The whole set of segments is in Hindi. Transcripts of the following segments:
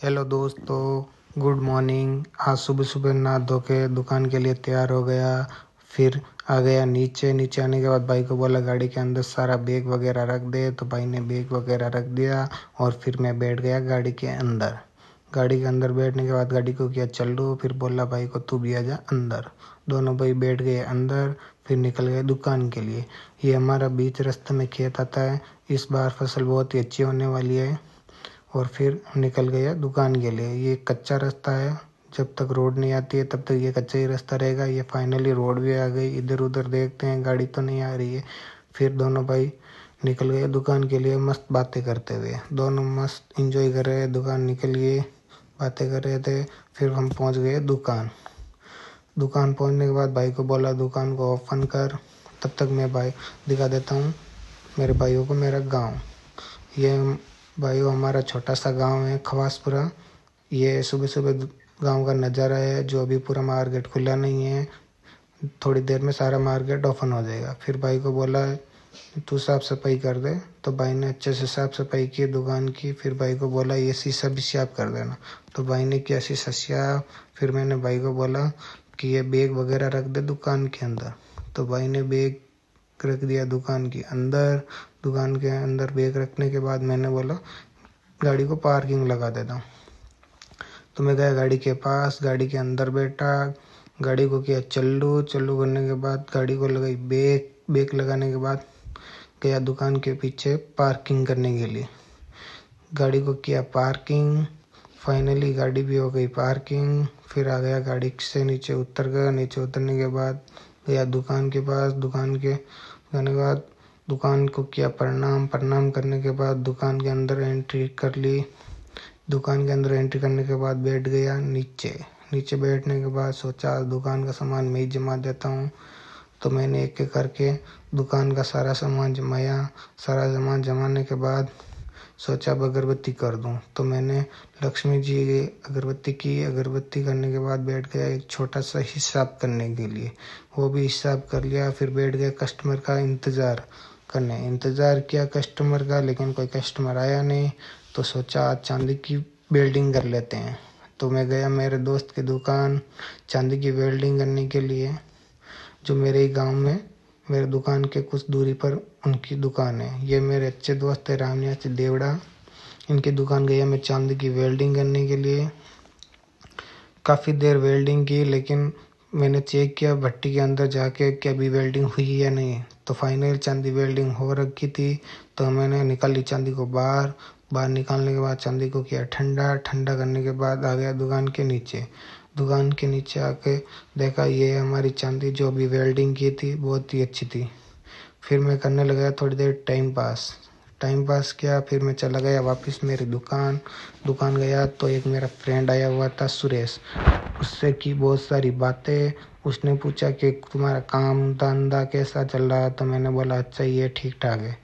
हेलो दोस्तों, गुड मॉर्निंग। आज सुबह सुबह नहा धो के दुकान के लिए तैयार हो गया। फिर आ गया नीचे आने के बाद भाई को बोला गाड़ी के अंदर सारा बैग वगैरह रख दे, तो भाई ने बैग वगैरह रख दिया और फिर मैं बैठ गया गाड़ी के अंदर। गाड़ी के अंदर बैठने के बाद गाड़ी को किया चालू, फिर बोला भाई को तू भी आ जा अंदर। दोनों भाई बैठ गए अंदर, फिर निकल गए दुकान के लिए। ये हमारा बीच रास्ते में खेत आता है, इस बार फसल बहुत ही अच्छी होने वाली है। और फिर निकल गया दुकान के लिए। ये कच्चा रास्ता है, जब तक रोड नहीं आती है तब तक ये कच्चा ही रास्ता रहेगा। ये फाइनली रोड भी आ गई। इधर उधर देखते हैं गाड़ी तो नहीं आ रही है। फिर दोनों भाई निकल गए दुकान के लिए मस्त बातें करते हुए। दोनों मस्त इंजॉय कर रहे, दुकान निकल गए, बातें कर रहे थे। फिर हम पहुंच गए दुकान। दुकान पहुंचने के बाद भाई को बोला दुकान को ओपन कर, तब तक मैं भाई दिखा देता हूँ मेरे भाइयों को मेरा गाँव। ये भाइयों हमारा छोटा सा गांव है खवासपुरा। ये सुबह सुबह गांव का नज़ारा है, जो अभी पूरा मार्केट खुला नहीं है। थोड़ी देर में सारा मार्केट ओपन हो जाएगा। फिर भाई को बोला तू साफ सफाई कर दे, तो भाई ने अच्छे से साफ सफाई की दुकान की। फिर भाई को बोला ये शीशा भी साफ कर देना, तो भाई ने किया शीशा साफ। फिर मैंने भाई को बोला कि ये बैग वगैरह रख दे दुकान के अंदर, तो भाई ने बैग रख दिया दुकान के अंदर। दुकान के अंदर बैग रखने के बाद मैंने बोला गाड़ी को पार्किंग लगा देता हूँ, तो मैं गया गाड़ी के पास, गाड़ी के अंदर बैठा, गाड़ी को किया चालू करने के बाद गाड़ी को लगाई बैग लगाने के बाद गया दुकान के पीछे पार्किंग करने के लिए। गाड़ी को किया पार्किंग, फाइनली गाड़ी भी हो गई पार्किंग। फिर आ गया गाड़ी से नीचे उतर गया। नीचे उतरने के बाद गया दुकान के पास। दुकान के जाने के बाद दुकान को किया प्रणाम करने के बाद दुकान के अंदर एंट्री कर ली। दुकान के अंदर एंट्री करने के बाद बैठ गया नीचे बैठने के बाद सोचा दुकान का सामान मैं ही जमा देता हूँ। तो मैंने एक एक करके दुकान का सारा सामान जमाया। सारा सामान जमाने के बाद सोचा अब अगरबत्ती कर दूं, तो मैंने लक्ष्मी जी की अगरबत्ती की। अगरबत्ती करने के बाद बैठ गया एक छोटा सा हिसाब करने के लिए, वो भी हिसाब कर लिया। फिर बैठ गया कस्टमर का इंतज़ार किया कस्टमर का, लेकिन कोई कस्टमर आया नहीं। तो सोचा आज चांदी की वेल्डिंग कर लेते हैं, तो मैं गया मेरे दोस्त की दुकान चांदी की वेल्डिंग करने के लिए, जो मेरे ही गाँव में मेरे दुकान के कुछ दूरी पर उनकी दुकान है। ये मेरे अच्छे दोस्त है रामनिवास देवड़ा। इनकी दुकान गया मैं चांदी की वेल्डिंग करने के लिए। काफ़ी देर वेल्डिंग की, लेकिन मैंने चेक किया भट्टी के अंदर जाके कि अभी वेल्डिंग हुई या नहीं, तो फाइनल चांदी वेल्डिंग हो रखी थी। तो मैंने निकाली चांदी को बाहर निकालने के बाद चांदी को किया ठंडा करने के बाद आ गया दुकान के नीचे आके देखा ये हमारी चांदी जो अभी वेल्डिंग की थी बहुत ही अच्छी थी। फिर मैं करने लगा थोड़ी देर टाइम पास किया। फिर मैं चला गया वापस मेरी दुकान गया, तो एक मेरा फ्रेंड आया हुआ था सुरेश, उससे की बहुत सारी बातें। उसने पूछा कि तुम्हारा काम धंधा कैसा चल रहा है, तो मैंने बोला अच्छा ये ठीक ठाक है।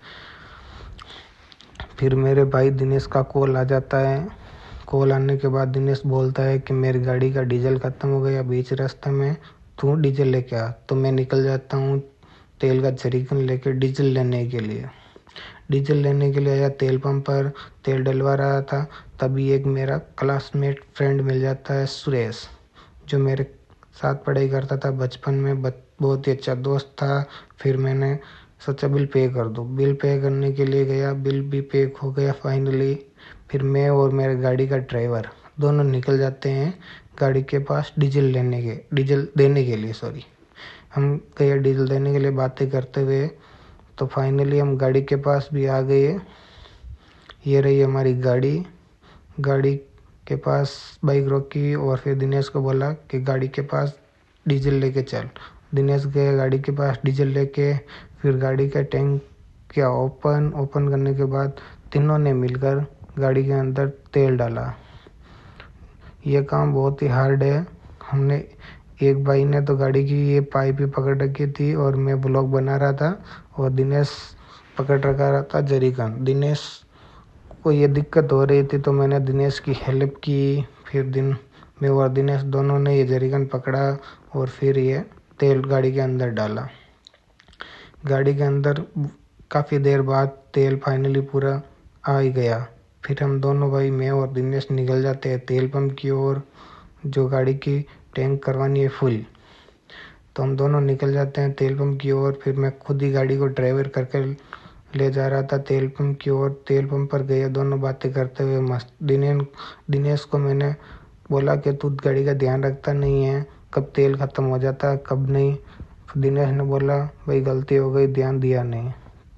फिर मेरे भाई दिनेश का कॉल आ जाता है। कॉल आने के बाद दिनेश बोलता है कि मेरी गाड़ी का डीजल ख़त्म हो गया बीच रास्ते में, तू डीजल लेके आ। तो मैं निकल जाता हूँ तेल का जरीकन लेके डीजल लेने के लिए आया तेल पंप पर, तेल डलवा रहा था। तभी एक मेरा क्लासमेट फ्रेंड मिल जाता है सुरेश, जो मेरे साथ पढ़ाई करता था बचपन में, बहुत ही अच्छा दोस्त था। फिर मैंने सोचा बिल पे कर दूँ। बिल पे करने के लिए गया, बिल भी पे हो गया फाइनली। फिर मैं और मेरे गाड़ी का ड्राइवर दोनों निकल जाते हैं गाड़ी के पास डीजल देने के लिए हम गए डीजल देने के लिए बातें करते हुए। तो फाइनली हम गाड़ी के पास भी आ गए। ये रही हमारी गाड़ी के पास बाइक रोकी और फिर दिनेश को बोला कि गाड़ी के पास डीजल लेके चल। दिनेश गए गाड़ी के पास डीजल लेके। फिर गाड़ी का टैंक किया ओपन करने के बाद तीनों ने मिलकर गाड़ी के अंदर तेल डाला। ये काम बहुत ही हार्ड है। हमने एक भाई ने तो गाड़ी की ये पाइप ही पकड़ रखी थी और मैं ब्लॉक बना रहा था, और दिनेश पकड़ रखा था जरीकन। दिनेश को ये दिक्कत हो रही थी, तो मैंने दिनेश की हेल्प की। फिर मैं और दिनेश दोनों ने ये जरीकन पकड़ा और फिर ये तेल गाड़ी के अंदर डाला। गाड़ी के अंदर काफ़ी देर बाद तेल फाइनली पूरा आ ही गया। फिर हम दोनों भाई, मैं और दिनेश, निकल जाते हैं तेल पंप की ओर, जो गाड़ी की टैंक करवानी है फुल। तो हम दोनों निकल जाते हैं तेल पंप की ओर। फिर मैं खुद ही गाड़ी को ड्राइवर करके ले जा रहा था तेल पंप की ओर। तेल पंप पर गए, दोनों बातें करते हुए मस्त। दिनेश को मैंने बोला कि तू गाड़ी का ध्यान रखता नहीं है, कब तेल ख़त्म हो जाता है कब नहीं। दिनेश ने बोला भाई गलती हो गई, ध्यान दिया नहीं।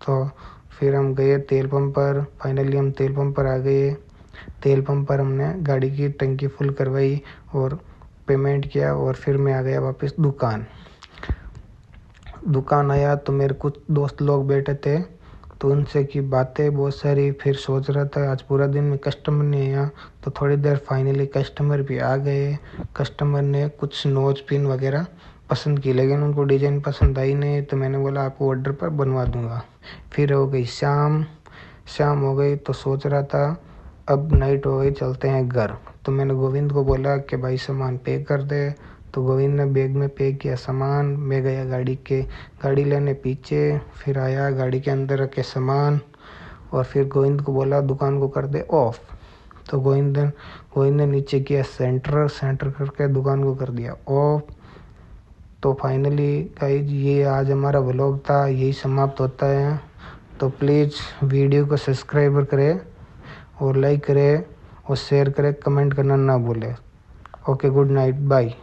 तो फिर हम गए तेल पंप पर। फाइनली हम तेल पंप पर आ गए। तेल पंप पर हमने गाड़ी की टंकी फुल करवाई और पेमेंट किया, और फिर मैं आ गया वापस दुकान आया तो मेरे कुछ दोस्त लोग बैठे थे, तो उनसे की बातें बहुत सारी। फिर सोच रहा था आज पूरा दिन में कस्टमर नहीं आया, तो थोड़ी देर फाइनली कस्टमर भी आ गए। कस्टमर ने कुछ नोज पिन वगैरह पसंद की, लेकिन उनको डिज़ाइन पसंद आई नहीं, तो मैंने बोला आपको ऑर्डर पर बनवा दूंगा। फिर हो गई शाम हो गई, तो सोच रहा था अब नाइट हो गई, चलते हैं घर। तो मैंने गोविंद को बोला कि भाई सामान पैक कर दे। तो गोविंद ने बैग में पैक किया सामान। मैं गया गाड़ी लेने पीछे, फिर आया गाड़ी के अंदर रखे सामान, और फिर गोविंद को बोला दुकान को कर दे ऑफ। तो गोविंद ने नीचे किया सेंटर करके दुकान को कर दिया ऑफ। तो फाइनली गाइस, ये आज हमारा व्लॉग था, यही समाप्त होता है। तो प्लीज़ वीडियो को सब्सक्राइब करें और लाइक करें और शेयर करें, कमेंट करना ना भूलें। Okay, good night, bye.